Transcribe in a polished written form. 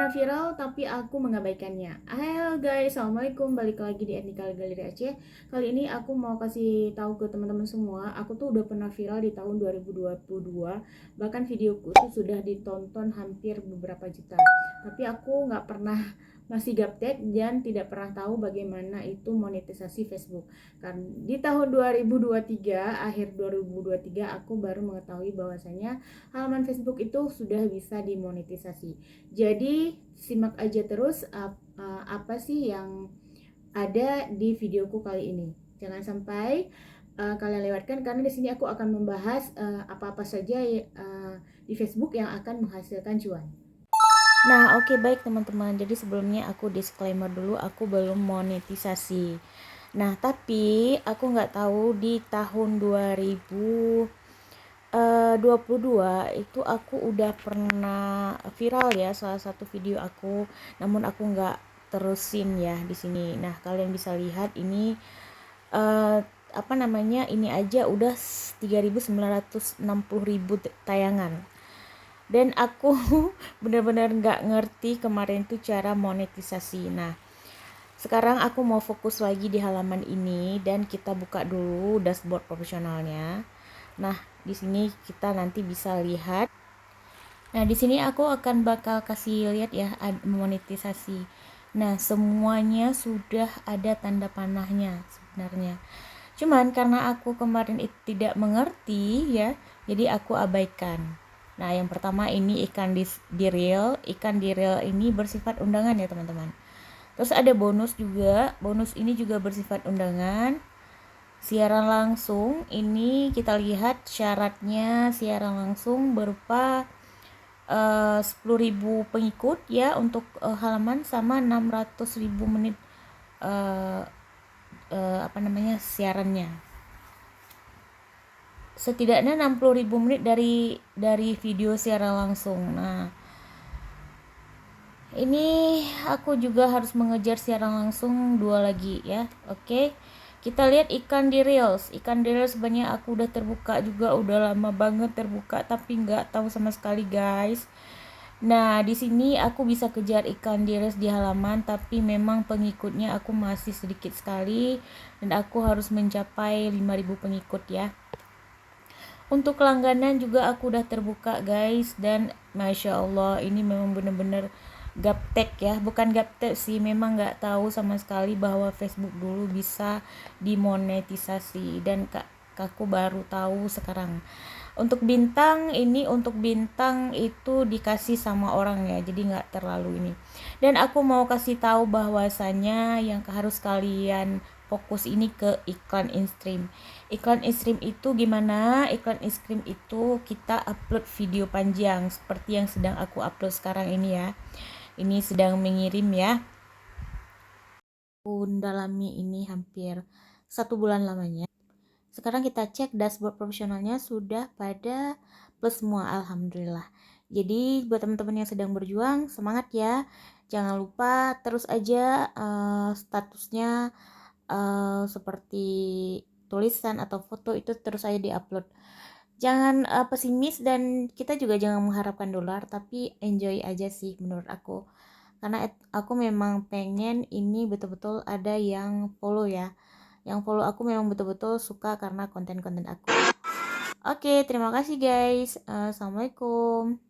pernah viral tapi aku mengabaikannya. Halo guys, assalamualaikum, balik lagi di Etnikal Galeri Aceh. Kali ini aku mau kasih tahu ke teman-teman semua, aku tuh udah pernah viral di tahun 2022. Bahkan videoku tuh sudah ditonton hampir beberapa juta. Tapi aku nggak pernah masih gaptek dan tidak pernah tahu bagaimana itu monetisasi Facebook. Kan di tahun 2023, akhir 2023 aku baru mengetahui bahwasanya halaman Facebook itu sudah bisa dimonetisasi. Jadi simak aja terus apa sih yang ada di videoku kali ini. Jangan sampai kalian lewatkan karena di sini aku akan membahas apa-apa saja di Facebook yang akan menghasilkan cuan. Nah, oke, baik teman-teman. Jadi sebelumnya aku disclaimer dulu, aku belum monetisasi. Nah, tapi aku nggak tahu di tahun 2022 itu aku udah pernah viral ya salah satu video aku, namun aku nggak terusin ya di sini. Nah, kalian bisa lihat ini apa namanya, ini aja udah 3.960.000 tayangan. Dan aku benar-benar nggak ngerti kemarin tuh cara monetisasi. Nah, sekarang aku mau fokus lagi di halaman ini dan kita buka dulu dashboard profesionalnya. Nah, di sini kita nanti bisa lihat. Nah, di sini aku akan bakal kasih lihat ya monetisasi. Nah, semuanya sudah ada tanda panahnya sebenarnya. Cuman karena aku kemarin itu tidak mengerti ya, jadi aku abaikan. Nah, yang pertama ini di reel. Ikan di reel ini bersifat undangan ya, teman-teman. Terus ada bonus juga. Bonus ini juga bersifat undangan. Siaran langsung ini kita lihat syaratnya siaran langsung berupa 10.000 pengikut ya untuk halaman sama 600.000 menit siarannya. Setidaknya 60.000 menit dari video siaran langsung. Nah, ini aku juga harus mengejar siaran langsung 2 lagi ya. Oke. Kita lihat ikan di reels. Ikan di reels banyak aku udah terbuka juga, udah lama banget terbuka tapi nggak tahu sama sekali guys. Nah, di sini aku bisa kejar ikan di reels di halaman tapi memang pengikutnya aku masih sedikit sekali dan aku harus mencapai 5.000 pengikut ya. Untuk langganan juga aku udah terbuka guys, dan Masya Allah ini memang bener-bener gaptek ya, bukan gaptek sih, memang nggak tahu sama sekali bahwa Facebook dulu bisa dimonetisasi dan aku baru tahu sekarang. Untuk bintang itu dikasih sama orang ya, jadi nggak terlalu ini. Dan aku mau kasih tahu bahwasanya yang harus kalian fokus ini ke iklan in-stream. Iklan in-stream itu gimana? Iklan in-stream itu kita upload video panjang seperti yang sedang aku upload sekarang ini ya. Ini sedang mengirim ya. Aku mendalami ini hampir 1 bulan lamanya. Sekarang kita cek dashboard profesionalnya sudah pada plus semua, alhamdulillah. Jadi buat teman-teman yang sedang berjuang, semangat ya. Jangan lupa terus aja statusnya seperti tulisan atau foto itu terus aja diupload. Jangan pesimis dan kita juga jangan mengharapkan dolar, tapi enjoy aja sih menurut aku. Karena aku memang pengen ini betul-betul ada yang follow ya. Yang follow aku memang betul-betul suka karena konten-konten aku. Oke, terima kasih guys. Assalamualaikum.